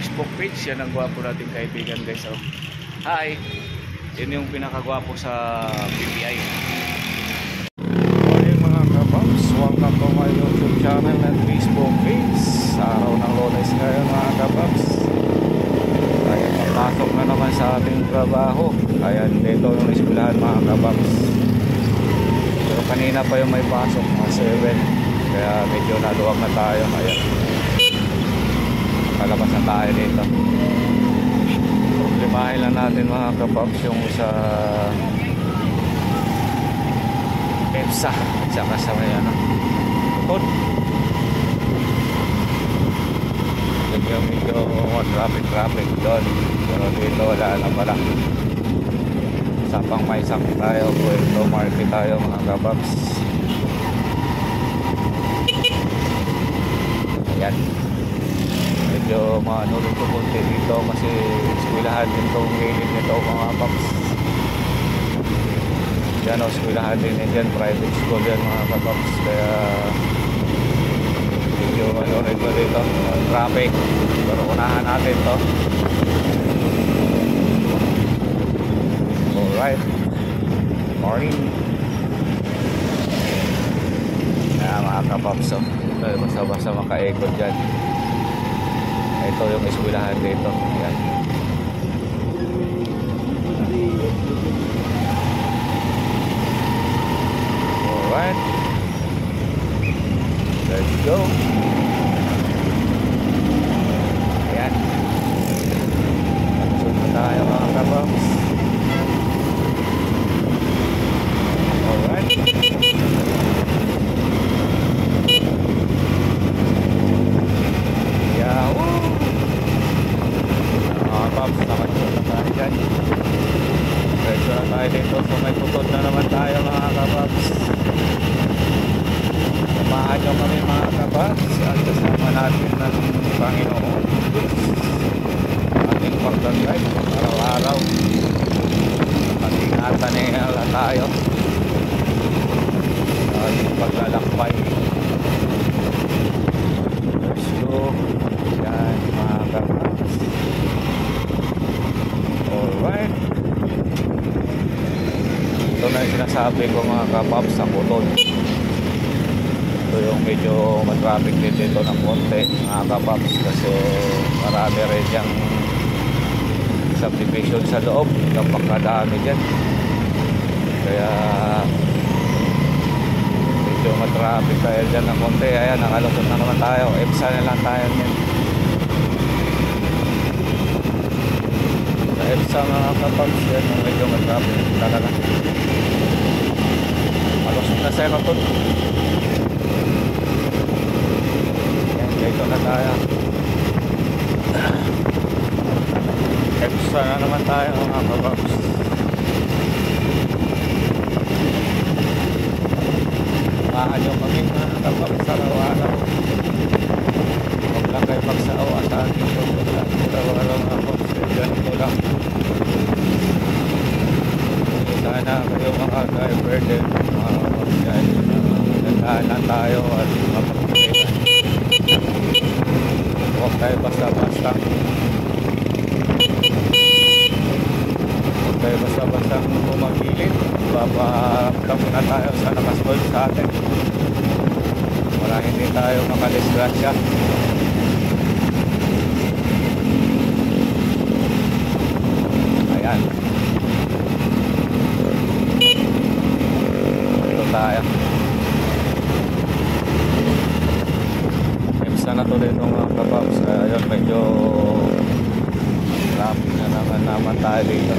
Facebook page. Yan ang gwapo nating kaibigan guys. Oh. Hi! Yan yung pinakagwapo sa BPI. Morning mga kababs. Welcome to my YouTube channel and Facebook page. Araw ng Lunes ngayon mga kababs. Kaya papasok na naman sa ating trabaho. Ayan, dito yung eskwelahan mga kababs. Pero kanina pa yung may pasok mga 7. Kaya medyo naluwag na tayo. Ayan, palabas na tayo dito. Problemahin lang natin mga kababs yung sa EPSA at saka sa may tukod. Medyo traffic doon, pero dito wala na pala. Sapang may sakit tayo, Puerto Market tayo mga kababs. Ayan, medyo manulog ko konti dito kasi eskwelahan din itong gilid nito mga kababs. Yan o, eskwelahan din yan, private school yan mga kababs. Kaya medyo manulog ko dito, traffic. Pero unahan natin to. Alright, morning. Ayan mga kababs, basta-basta makaikot dyan. Ito yung eskwelahan dito. Ayan. Alright, let's go. Ayan, sunod tayo mga kababs. Alright, yahoo! Mga kababs, nakasunod na tayo dyan. Diretso na tayo dito. So may tutod na naman tayo mga kababs. Samahan nyo kami mga kababs at kasama natin ng Panginoon ating pagdagay araw-araw. Mag-ingatan nila tayo sa ating paglalakbay. Let's go. Yan mga kababs. Alright, ito na yung sinasabi ko mga kababs sa Kutod. Ito yung medyo matraffic din dito ng konti mga kababs kasi marami rin yung subdivision sa loob, napakadami dyan. Kaya medyo matraffic tayo dyan ng konti. Ayan, nakalusot na naman tayo. EPSA na lang tayo dyan. Sa EPSA mga kababs yan, medyo matraffic talaga. Malusot na sa Kutod. Dito na tayo. EPSA na naman tayo mga kababs. Samahan nyo kami mga kababs sa araw-araw. Huwag lang kayo magsawa sa ating pagkakas sa araw-araw mga kababs. Ganito lang. Sana kayo mga driver din mga kababs. Nagdaan lang tayo at mapagpilitan. Huwag tayo basta-basta. Huwag tayo basta-basta pumagilid. Paparamdam na tayo sa nakaskoy sa atin para hindi tayo makadisgrasya. Ayan, ito tayo. Sana tuloy itong mga kababs. Ayun, medyo traffic na naman tayo dito.